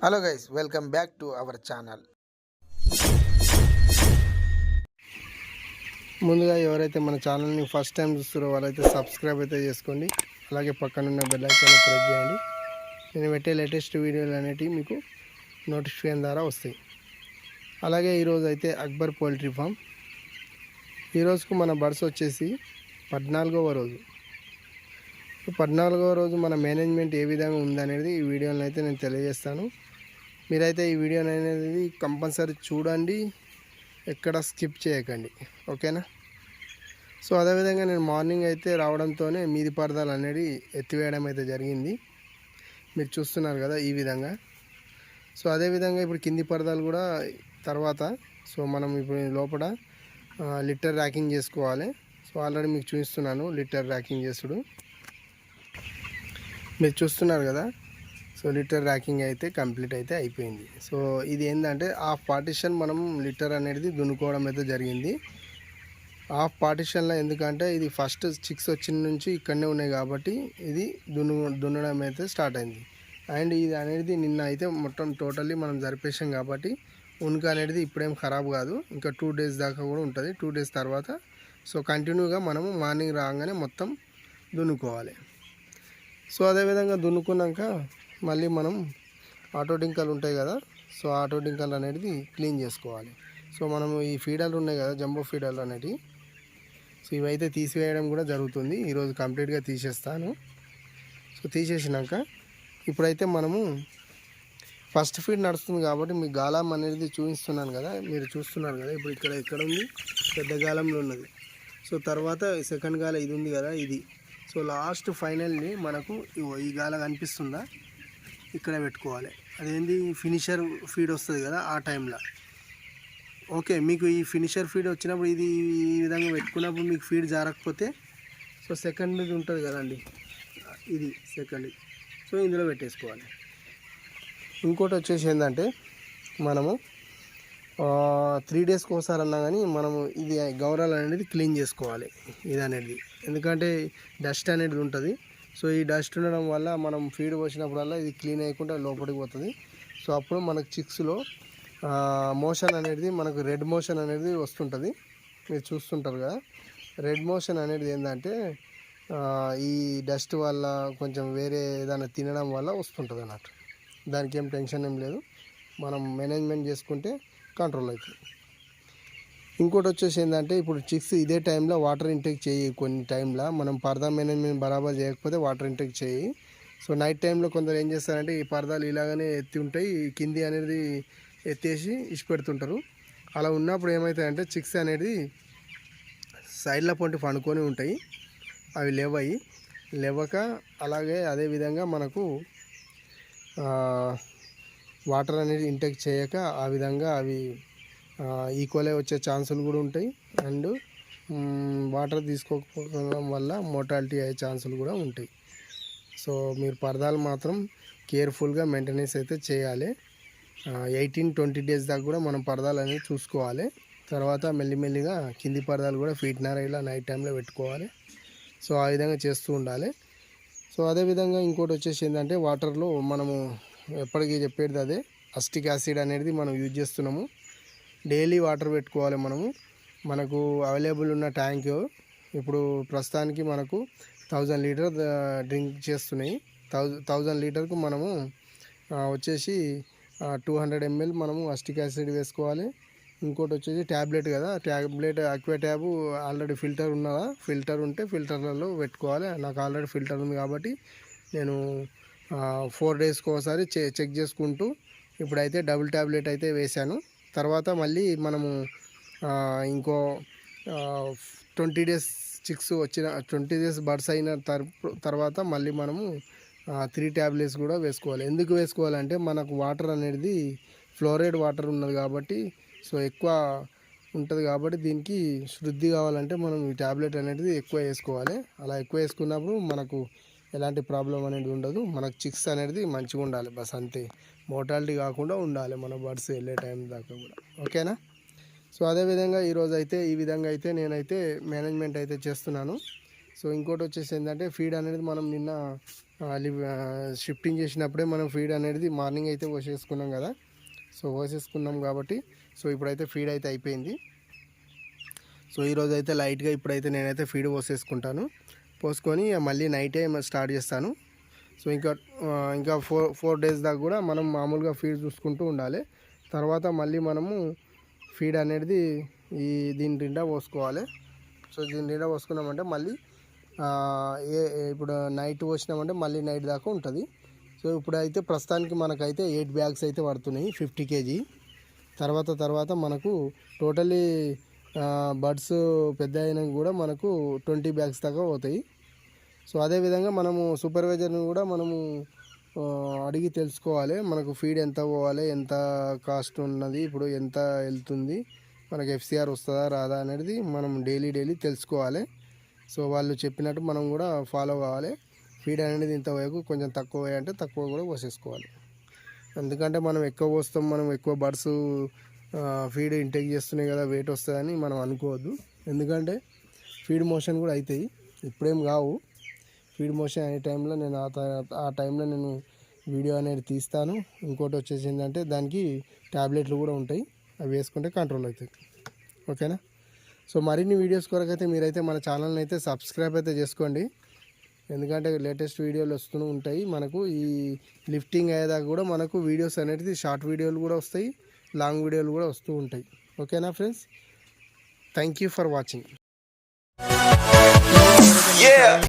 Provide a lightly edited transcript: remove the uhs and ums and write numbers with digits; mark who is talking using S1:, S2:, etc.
S1: Hello guys, welcome back to our channel. ముందుగా ఎవరైతే మన ఛానల్ని ఫస్ట్ టైం చూస్తారో వాళ్ళైతే సబ్స్క్రైబ్ అయితే చేసుకోండి. అలాగే పక్కనున్న బెల్ ఐకాన్ ప్రెస్ చేయండి. నేను పెట్టే లేటెస్ట్ వీడియోలు అనేటివి మీకు నోటిఫికేషన్ ద్వారా వస్తాయి. అలాగే ఈరోజు అయితే అక్బర్ పౌల్ట్రీ ఫామ్. ఈరోజుకు మన బర్డ్స్ వచ్చేసి 14వ రోజు. 14వ రోజు మన మేనేజ్మెంట్ ఏ విధంగా ఉందనేది ఈ వీడియోని అయితే నేను తెలియజేస్తాను. మీరైతే ఈ వీడియోని అనేది కంపల్సరీ చూడండి, ఎక్కడ స్కిప్ చేయకండి, ఓకేనా. సో అదేవిధంగా నేను మార్నింగ్ అయితే రావడంతోనే మీది పరదాలు అనేది ఎత్తివేయడం అయితే జరిగింది. మీరు చూస్తున్నారు కదా ఈ విధంగా. సో అదేవిధంగా ఇప్పుడు కింది పరదాలు కూడా తర్వాత మనం ఇప్పుడు లోపల లిటర్ ర్యాకింగ్ చేసుకోవాలి. సో ఆల్రెడీ మీకు చూపిస్తున్నాను లిటర్ ర్యాకింగ్ చేసుడు, మీరు చూస్తున్నారు కదా. సో లిటర్ ర్యాకింగ్ అయితే కంప్లీట్ అయితే అయిపోయింది. సో ఇది ఏంటంటే హాఫ్ పార్టిషన్ మనం లిటర్ అనేది దున్నుకోవడం అయితే జరిగింది. హాఫ్ పార్టిషన్లో ఎందుకంటే ఇది ఫస్ట్ చిక్స్ వచ్చిన నుంచి ఇక్కడనే ఉన్నాయి కాబట్టి ఇది దున్నడం అయితే స్టార్ట్ అయింది. అండ్ ఇది అనేది నిన్న అయితే మొత్తం టోటల్లీ మనం జరిపేసాం కాబట్టి ఉనికి అనేది ఇప్పుడేం ఖరాబ్ కాదు, ఇంకా 2 days దాకా కూడా ఉంటుంది. 2 days తర్వాత సో కంటిన్యూగా మనము మార్నింగ్ రాగానే మొత్తం దున్నుకోవాలి. సో అదేవిధంగా దున్నుకున్నాక మళ్ళీ మనం ఆటో డింకలు ఉంటాయి కదా, సో ఆటో డింకలు అనేది క్లీన్ చేసుకోవాలి. సో మనము ఈ ఫీడర్లు ఉన్నాయి కదా, జంబో ఫీడర్లు అనేవి, సో ఇవైతే తీసివేయడం కూడా జరుగుతుంది. ఈరోజు కంప్లీట్గా తీసేస్తాను. సో తీసేసినాక ఇప్పుడైతే మనము ఫస్ట్ ఫీడ్ నడుస్తుంది కాబట్టి మీకు గాలం అనేది చూపిస్తున్నాను కదా, మీరు చూస్తున్నారు కదా. ఇప్పుడు ఇక్కడ ఉంది, పెద్ద గాలంలో ఉన్నది. సో తర్వాత సెకండ్ గాల ఇది ఉంది కదా, ఇది. సో లాస్ట్ ఫైనల్ని మనకు ఈ గాల కనిపిస్తుందా, ఇక్కడ పెట్టుకోవాలి. అదేంటి ఫినిషర్ ఫీడ్ వస్తుంది కదా ఆ టైంలో. ఓకే, మీకు ఈ ఫినిషర్ ఫీడ్ వచ్చినప్పుడు ఇది ఈ విధంగా పెట్టుకున్నప్పుడు మీకు ఫీడ్ జారకపోతే సో సెకండ్ ఉంటుంది కదండి, ఇది సెకండ్. సో ఇందులో పెట్టేసుకోవాలి. ఇంకోటి వచ్చేసి ఏంటంటే మనము 3 daysకి ఒకసారి అన్నా కానీ మనము ఇది గౌరాలు అనేది క్లీన్ చేసుకోవాలి ఇది అనేది, ఎందుకంటే డస్ట్ అనేది ఉంటుంది. సో ఈ డస్ట్ ఉండడం వల్ల మనం ఫీడ్ పోసినప్పుడల్లా ఇది క్లీన్ అయ్యకుండా లోపలికి పోతుంది. సో అప్పుడు మనకు చిక్స్లో మోషన్ అనేది మనకు రెడ్ మోషన్ అనేది వస్తుంటుంది. మీరు చూస్తుంటారు కదా, రెడ్ మోషన్ అనేది ఏంటంటే ఈ డస్ట్ వల్ల కొంచెం వేరే ఏదైనా తినడం వల్ల వస్తుంటుంది అన్నట్టు. దానికి ఏం టెన్షన్ ఏం లేదు, మనం మేనేజ్మెంట్ చేసుకుంటే కంట్రోల్ అవుతుంది. ఇంకోటి వచ్చేసి ఏంటంటే ఇప్పుడు చిక్స్ ఇదే టైంలో వాటర్ ఇంటేక్ చేయి. కొన్ని టైంలో మనం పరదా మేనేజ్మెంట్ బరాబర్ చేయకపోతే వాటర్ ఇంటేక్ చేయి. సో నైట్ టైంలో కొందరు ఏం చేస్తారంటే ఈ పరదాలు ఇలాగనే ఎత్తి ఉంటాయి, కింది అనేది ఎత్తేసి ఇచ్చిపెడుతుంటారు. అలా ఉన్నప్పుడు ఏమవుతాయంటే చిక్స్ అనేది సైడ్ల పొంటి పండుకొని ఉంటాయి, అవి లేవక అలాగే అదేవిధంగా మనకు వాటర్ అనేది ఇంటేక్ చేయక ఆ విధంగా అవి ఈక్వలే వచ్చే ఛాన్సులు కూడా ఉంటాయి. అండ్ వాటర్ తీసుకోకపోవడం వల్ల మోర్టాలిటీ అయ్యే ఛాన్సులు కూడా ఉంటాయి. సో మీరు పరదాలు మాత్రం కేర్ఫుల్గా మెయింటెనెన్స్ అయితే చేయాలి. 18-20 days దాకా కూడా మనం పరదాలు అనేది చూసుకోవాలి. తర్వాత మెల్లిమెల్లిగా కింది పరదాలు కూడా ఫీట్నర్ ఇలా నైట్ టైంలో పెట్టుకోవాలి. సో ఆ విధంగా చేస్తూ ఉండాలి. సో అదేవిధంగా ఇంకోటి వచ్చేసి ఏంటంటే వాటర్లో మనము ఎప్పటికీ చెప్పేది అదే, అస్టిక్ యాసిడ్ అనేది మనం యూజ్ చేస్తున్నాము. డైలీ వాటర్ పెట్టుకోవాలి మనకు అవైలబుల్ ఉన్న ట్యాంక్ ఇప్పుడు ప్రస్తుతానికి మనకు 1000 లీటర్ డ్రింక్ చేస్తున్నాయి. 1000 లీటర్కు మనము వచ్చేసి 200 ml మనము అస్టిక్ యాసిడ్ వేసుకోవాలి. ఇంకోటి వచ్చేసి ట్యాబ్లెట్ కదా, tablet aqua tab already filter ఉన్నదా, ఫిల్టర్ ఉంటే ఫిల్టర్లలో పెట్టుకోవాలి. నాకు ఆల్రెడీ ఫిల్టర్ ఉంది కాబట్టి నేను 4 daysకి ఒకసారి చెక్ చేసుకుంటూ ఇప్పుడైతే డబుల్ ట్యాబ్లెట్ అయితే వేశాను. తర్వాత మళ్ళీ మనము ఇంకో 20 days చిక్స్ వచ్చిన 20 days బర్డ్స్ అయిన తర్వాత మళ్ళీ మనము 3 tablets కూడా వేసుకోవాలి. ఎందుకు వేసుకోవాలంటే మనకు వాటర్ అనేది ఫ్లోరైడ్ వాటర్ ఉన్నది కాబట్టి, సో ఎక్కువ ఉంటుంది కాబట్టి దీనికి శుద్ధి కావాలంటే మనం ఈ ట్యాబ్లెట్ అనేది ఎక్కువ వేసుకోవాలి. అలా ఎక్కువ వేసుకున్నప్పుడు మనకు ఎలాంటి ప్రాబ్లం అనేది ఉండదు, మనకు చిక్స్ అనేది మంచిగా ఉండాలి, బస్ అంతే. మోర్టాలిటీ కాకుండా ఉండాలి మన బర్డ్స్ వెళ్ళే టైం దాకా కూడా, ఓకేనా. సో అదేవిధంగా ఈరోజు అయితే ఈ విధంగా అయితే నేనైతే మేనేజ్మెంట్ అయితే చేస్తున్నాను. సో ఇంకోటి వచ్చేసి ఏంటంటే ఫీడ్ అనేది మనం నిన్న షిఫ్టింగ్ చేసినప్పుడే మనం ఫీడ్ అనేది మార్నింగ్ అయితే పోసేసుకున్నాం కదా. సో పోసేసుకున్నాం కాబట్టి సో ఇప్పుడైతే ఫీడ్ అయితే అయిపోయింది. సో ఈరోజు అయితే లైట్గా ఇప్పుడైతే నేనైతే ఫీడ్ పోసేసుకుంటాను. పోసుకొని మళ్ళీ నైటే స్టార్ట్ చేస్తాను. సో ఇంకా ఫోర్ డేస్ దాకా కూడా మనం మామూలుగా ఫీడ్ చూసుకుంటూ ఉండాలి. తర్వాత మళ్ళీ మనము ఫీడ్ అనేది దీని నిండా పోసుకోవాలి. సో దీని నిండా పోసుకున్నామంటే మళ్ళీ ఇప్పుడు నైట్ పోసినామంటే మళ్ళీ నైట్ దాకా ఉంటుంది. సో ఇప్పుడైతే ప్రస్తుతానికి మనకైతే 8 బ్యాగ్స్ అయితే పడుతున్నాయి 50 kg. తర్వాత మనకు టోటలీ బర్డ్స్ పెద్ద అయినా కూడా మనకు 20 బ్యాగ్స్ దాకా పోతాయి. సో అదేవిధంగా మనము సూపర్వైజర్ని కూడా మనము అడిగి తెలుసుకోవాలి, మనకు ఫీడ్ ఎంత పోవాలి, ఎంత కాస్ట్ ఉన్నది, ఇప్పుడు ఎంత వెళ్తుంది, మనకు FCR వస్తుందా రాదా అనేది మనం డైలీ తెలుసుకోవాలి. సో వాళ్ళు చెప్పినట్టు మనం కూడా ఫాలో కావాలి. ఫీడ్ అనేది ఇంత వరకు కొంచెం తక్కువ అంటే తక్కువ కూడా పోసేసుకోవాలి. ఎందుకంటే మనం ఎక్కువ పోస్తాం, మనం ఎక్కువ బర్డ్స్ ఫీడ్ ఇంటేక్ చేస్తున్నాయి కదా వెయిట్ వస్తుందని మనం అనుకోవద్దు. ఎందుకంటే ఫీడ్ మోషన్ కూడా అవుతాయి, ఇప్పుడేం కావు. ఫీడ్ మోషన్ అయ్యే టైంలో నేను ఆ టైంలో నేను వీడియో అనేది తీస్తాను. ఇంకోటి వచ్చేసి ఏంటంటే దానికి ట్యాబ్లెట్లు కూడా ఉంటాయి, అవి వేసుకుంటే కంట్రోల్ అవుతుంది. ఓకేనా. సో మరిన్ని వీడియోస్ కొరకైతే మీరైతే మన ఛానల్ని అయితే సబ్స్క్రైబ్ అయితే చేసుకోండి. ఎందుకంటే లేటెస్ట్ వీడియోలు వస్తూ ఉంటాయి. మనకు ఈ లిఫ్టింగ్ అయ్యేదాకా కూడా మనకు వీడియోస్ అనేది షార్ట్ వీడియోలు కూడా వస్తాయి, లాంగ్ వీడియోలు కూడా వస్తూ ఉంటాయి. ఓకేనా friends, thank you for watching.